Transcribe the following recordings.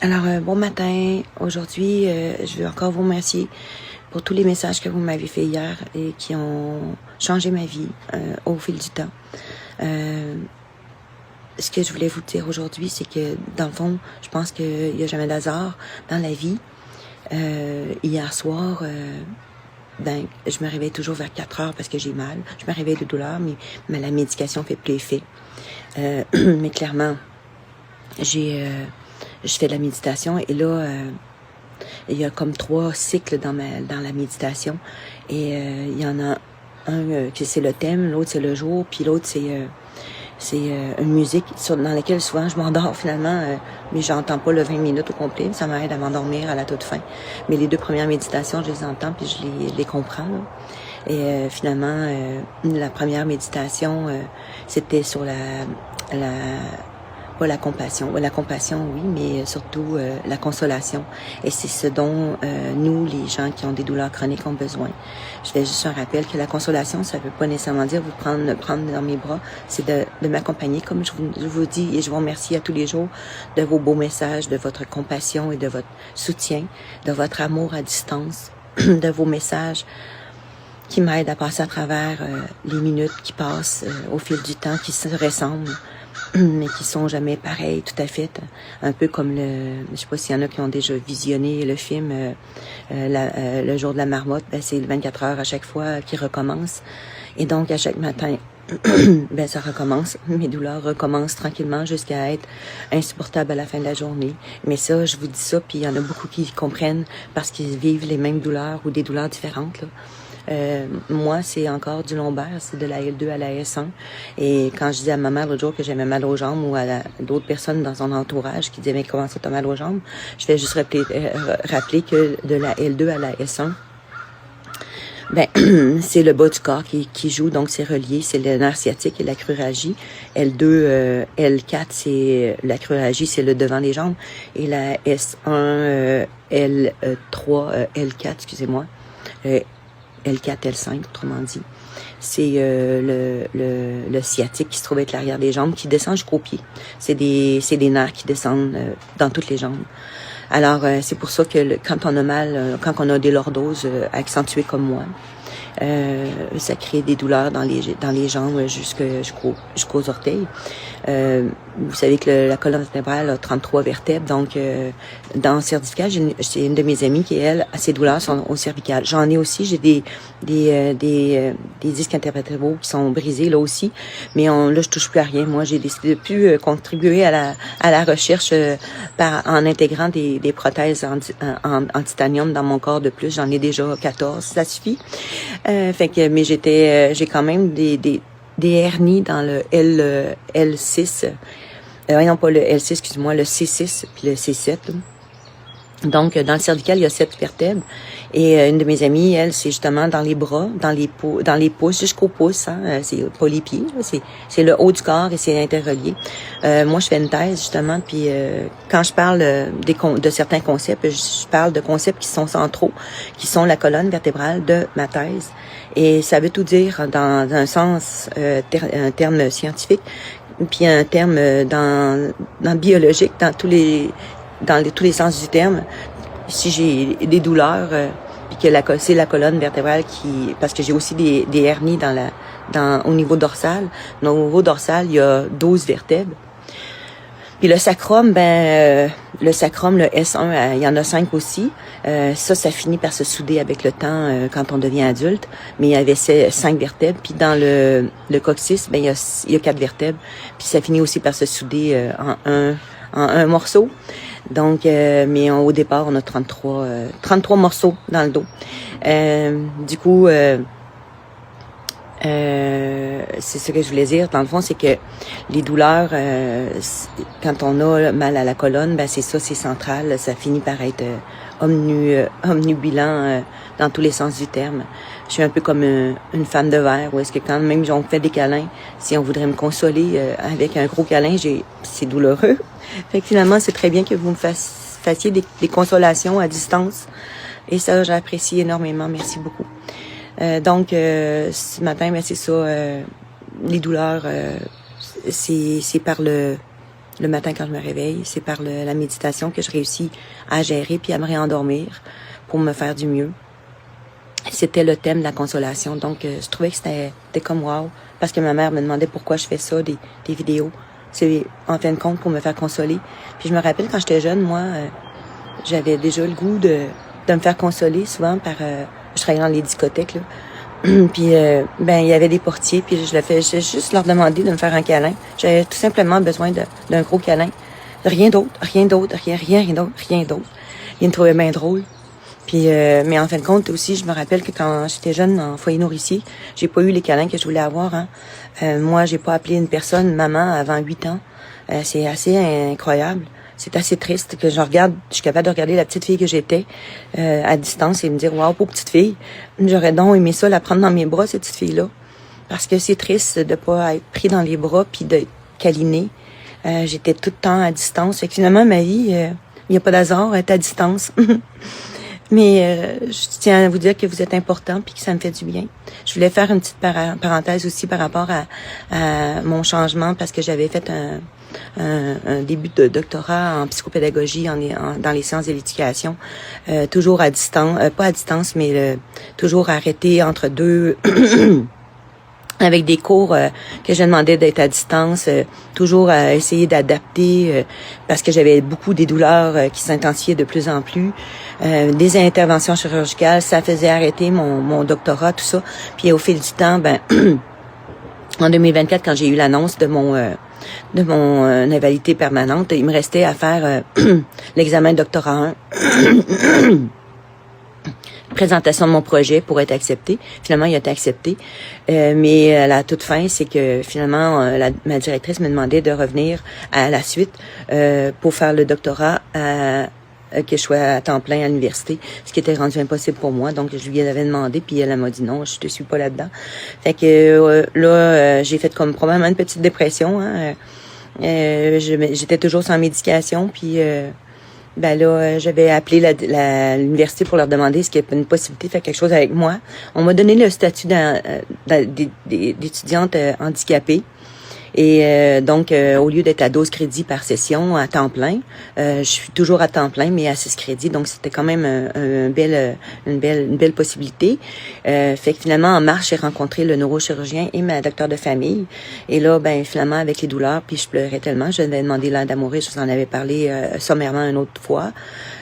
Alors, bon matin. Aujourd'hui, je veux encore vous remercier pour tous les messages que vous m'avez fait hier et qui ont changé ma vie au fil du temps. Ce que je voulais vous dire aujourd'hui, c'est que, dans le fond, je pense qu'il n'y a jamais d'hasard dans la vie. Hier soir, je me réveille toujours vers 4 heures parce que j'ai mal. Je me réveille de douleur, mais la médication fait plus effet. Mais clairement, je fais de la méditation et là, il y a comme 3 cycles dans la méditation. Et il y en a un que c'est le thème, l'autre c'est le jour, puis l'autre c'est une musique dans laquelle souvent je m'endors finalement, mais j'entends pas le 20 minutes au complet. Ça m'aide à m'endormir à la toute fin. Mais les 2 premières méditations, je les entends puis je les comprends. Là. Et finalement, la première méditation, c'était sur pas la compassion, oui, mais surtout la consolation. Et c'est ce dont nous, les gens qui ont des douleurs chroniques, ont besoin. Je fais juste un rappel que la consolation, ça ne veut pas nécessairement dire me prendre dans mes bras, c'est de m'accompagner, comme je vous dis, et je vous remercie à tous les jours de vos beaux messages, de votre compassion et de votre soutien, de votre amour à distance, de vos messages qui m'aident à passer à travers les minutes qui passent au fil du temps, qui se ressemblent, mais qui sont jamais pareils, tout à fait. Un peu comme je sais pas s'il y en a qui ont déjà visionné le film Le jour de la marmotte, c'est 24 heures à chaque fois qui recommence. Et donc, à chaque matin, ça recommence. Mes douleurs recommencent tranquillement jusqu'à être insupportables à la fin de la journée. Mais ça, je vous dis ça, puis il y en a beaucoup qui comprennent parce qu'ils vivent les mêmes douleurs ou des douleurs différentes, là. Moi, c'est encore du lombaire, c'est de la L2 à la S1. Et quand je dis à ma mère l'autre jour que j'avais mal aux jambes ou à d'autres personnes dans son entourage qui disaient « Mais comment ça t'as mal aux jambes? » Je vais juste rappeler que de la L2 à la S1, c'est le bas du corps qui joue, donc c'est relié, c'est le nerf sciatique et la cruralgie. L2, L4, c'est la cruralgie, c'est le devant des jambes. Et la S1, L3, L4, excusez-moi, L4, L5, autrement dit. C'est le sciatique qui se trouve être l'arrière des jambes, qui descend jusqu'aux pieds. C'est des nerfs qui descendent dans toutes les jambes. Alors, c'est pour ça que quand on a mal, quand on a des lordoses accentuées comme moi, ça crée des douleurs dans les jambes jusqu'aux orteils. Vous savez que la colonne vertébrale a 33 vertèbres, donc dans le cervical, c'est une de mes amies qui, elle, a ses douleurs sont au cervical. J'en ai aussi, j'ai des disques intervertébraux qui sont brisés là aussi, mais là je touche plus à rien. Moi, j'ai décidé de plus contribuer à la recherche en intégrant des prothèses en titanium dans mon corps de plus. J'en ai déjà 14, ça suffit. Mais j'ai quand même des hernies dans le L6. Non, pas le L6, excuse-moi, le C6 puis le C7. Donc, dans le cervical, il y a 7 vertèbres. Et une de mes amies, elle, c'est justement dans les bras, dans les pouces, jusqu'aux pouces, hein, c'est pas les pieds, c'est le haut du corps et c'est interrelié. Moi, je fais une thèse, justement, puis quand je parle de certains concepts, je parle de concepts qui sont centraux, qui sont la colonne vertébrale de ma thèse. Et ça veut tout dire dans un sens, un terme scientifique, puis un terme dans biologique, dans tous les sens du terme. Si j'ai des douleurs, puis que c'est la colonne vertébrale parce que j'ai aussi des hernies au niveau dorsal. Donc, au niveau dorsal, il y a 12 vertèbres. Puis le sacrum, le S1, il y en a 5 aussi. Ça finit par se souder avec le temps quand on devient adulte. Mais il y avait 5 vertèbres. Puis dans le coccyx, il y a 4 vertèbres. Puis ça finit aussi par se souder en un morceau. Donc, mais au départ, on a 33 morceaux dans le dos. Du coup, c'est ce que je voulais dire. Dans le fond, c'est que les douleurs, quand on a mal à la colonne, c'est ça, c'est central. Ça finit par être omnubilant dans tous les sens du terme. Je suis un peu comme une femme de verre, où est-ce que quand même on fait des câlins, si on voudrait me consoler avec un gros câlin, c'est douloureux. Fait que finalement, c'est très bien que vous me fassiez des consolations à distance. Et ça, j'apprécie énormément. Merci beaucoup. Donc, ce matin, c'est ça, les douleurs, c'est par le matin quand je me réveille. C'est par la méditation que je réussis à gérer puis à me réendormir pour me faire du mieux. C'était le thème de la consolation. Donc, je trouvais que c'était comme wow. Parce que ma mère me demandait pourquoi je fais ça, des vidéos. C'est en fin de compte pour me faire consoler. Puis je me rappelle quand j'étais jeune, moi, j'avais déjà le goût de me faire consoler souvent par... je travaillais dans les discothèques, là. Puis, il y avait des portiers, puis j'ai juste leur demandé de me faire un câlin. J'avais tout simplement besoin d'un gros câlin. Rien d'autre. Ils me trouvaient bien drôle. Puis, mais en fin de compte aussi, je me rappelle que quand j'étais jeune en foyer nourricier, j'ai pas eu les câlins que je voulais avoir. Hein. Moi, j'ai pas appelé une personne maman avant 8 ans. C'est assez incroyable. C'est assez triste que je suis capable de regarder la petite fille que j'étais à distance et me dire, waouh, pauvre petite fille. J'aurais donc aimé ça, la prendre dans mes bras, cette petite fille-là. Parce que c'est triste de pas être pris dans les bras puis de câliner. J'étais tout le temps à distance. Fait que finalement, ma vie, il n'y a pas d'hasard, être à distance. Mais je tiens à vous dire que vous êtes important puis que ça me fait du bien. Je voulais faire une petite parenthèse aussi par rapport à mon changement parce que j'avais fait un début de doctorat en psychopédagogie dans les sciences de l'éducation, toujours à distance, pas à distance, mais toujours arrêté entre deux... avec des cours que je demandais d'être à distance, toujours à essayer d'adapter parce que j'avais beaucoup des douleurs qui s'intensifiaient de plus en plus, des interventions chirurgicales, ça faisait arrêter mon doctorat, tout ça. Puis au fil du temps, en 2024, quand j'ai eu l'annonce de mon invalidité permanente, il me restait à faire l'examen de doctorat 1. Présentation de mon projet pour être accepté. Finalement, il a été accepté. Mais à la toute fin, c'est que finalement, ma directrice me demandait de revenir à la suite pour faire le doctorat que je sois à temps plein à l'université, ce qui était rendu impossible pour moi. Donc, je lui avais demandé, puis elle m'a dit non, je te suis pas là-dedans. Fait que là, j'ai fait comme probablement une petite dépression. Hein. J'étais toujours sans médication, puis... j'avais appelé l'université pour leur demander ce qu'il y avait une possibilité de faire quelque chose avec moi. On m'a donné le statut d'étudiante handicapée. Et donc, au lieu d'être à 12 crédits par session à temps plein, je suis toujours à temps plein, mais à 6 crédits. Donc, c'était quand même une belle possibilité. Fait que finalement, en mars, j'ai rencontré le neurochirurgien et ma docteure de famille. Et là, finalement, avec les douleurs, puis je pleurais tellement, je devais demander l'aide à mourir. Je vous en avais parlé sommairement une autre fois.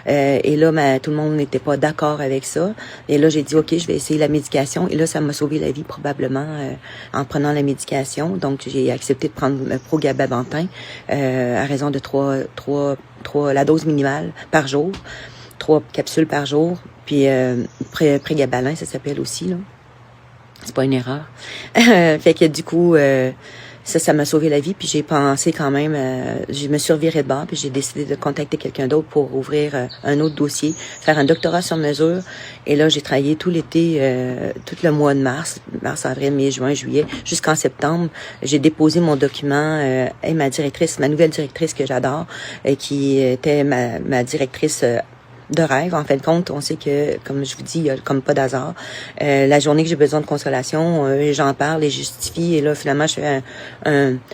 Et là, tout le monde n'était pas d'accord avec ça. Et là, j'ai dit, OK, je vais essayer la médication. Et là, ça m'a sauvé la vie probablement en prenant la médication. Donc, j'ai accepté de prendre le Pro-Gabapentin à raison de la dose minimale par jour. 3 capsules par jour. Puis, Prégabalin, ça s'appelle aussi, là. C'est pas une erreur. Fait que du coup... ça m'a sauvé la vie, puis j'ai pensé quand même, je me suis revirée de bord, puis j'ai décidé de contacter quelqu'un d'autre pour ouvrir un autre dossier, faire un doctorat sur mesure. Et là, j'ai travaillé tout l'été, tout le mois de mars, avril, mai, juin, juillet, jusqu'en septembre. J'ai déposé mon document et ma nouvelle directrice que j'adore, qui était ma directrice de rêve. En fin de compte, on sait que, comme je vous dis, il y a comme pas d'hasard. La journée que j'ai besoin de consolation, j'en parle et je justifie. Et là, finalement,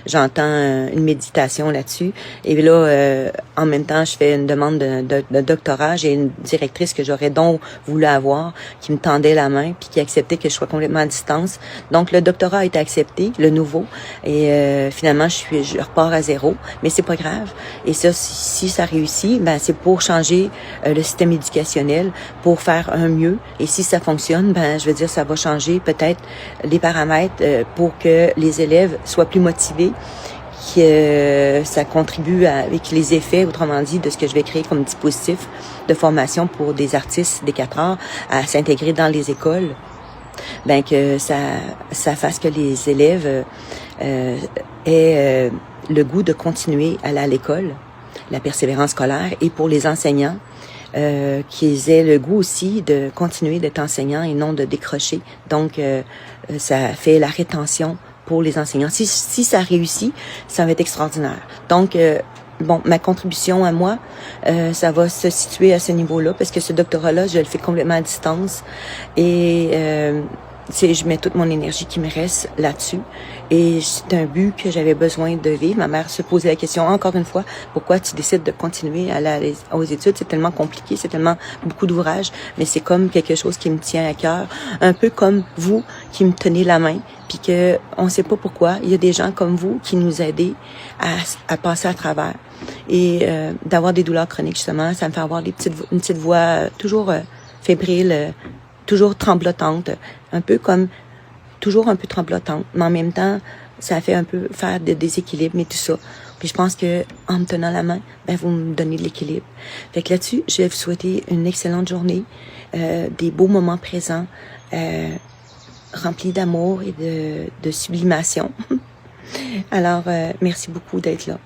j'entends une méditation là-dessus. Et là, en même temps, je fais une demande de doctorat. J'ai une directrice que j'aurais donc voulu avoir, qui me tendait la main, puis qui acceptait que je sois complètement à distance. Donc, le doctorat a été accepté, le nouveau. Et finalement, je repars à zéro. Mais c'est pas grave. Et ça, si ça réussit, c'est pour changer le système éducationnel pour faire un mieux. Et si ça fonctionne, je veux dire, ça va changer peut-être les paramètres pour que les élèves soient plus motivés, que ça contribue avec les effets, autrement dit, de ce que je vais créer comme dispositif de formation pour des artistes des 4 arts à s'intégrer dans les écoles. Que ça fasse que les élèves aient le goût de continuer à aller à l'école, la persévérance scolaire, et pour les enseignants, qu'ils aient le goût aussi de continuer d'être enseignants et non de décrocher. Donc, ça fait la rétention pour les enseignants. Si ça réussit, ça va être extraordinaire. Donc, ma contribution à moi, ça va se situer à ce niveau-là, parce que ce doctorat-là, je le fais complètement à distance. Et je mets toute mon énergie qui me reste là-dessus. Et c'est un but que j'avais besoin de vivre. Ma mère se posait la question, encore une fois, pourquoi tu décides de continuer à aller aux études? C'est tellement compliqué, c'est tellement beaucoup d'ouvrages, mais c'est comme quelque chose qui me tient à cœur. Un peu comme vous qui me tenez la main, puis que on sait pas pourquoi. Il y a des gens comme vous qui nous aident à passer à travers. Et d'avoir des douleurs chroniques, justement, ça me fait avoir une petite voix toujours fébrile, toujours tremblotante, un peu comme, toujours un peu tremblotante, mais en même temps, ça fait un peu faire des déséquilibres, mais tout ça. Puis je pense que en me tenant la main, ben vous me donnez de l'équilibre. Fait que là-dessus, je vais vous souhaiter une excellente journée, des beaux moments présents, remplis d'amour et de sublimation. Alors, merci beaucoup d'être là.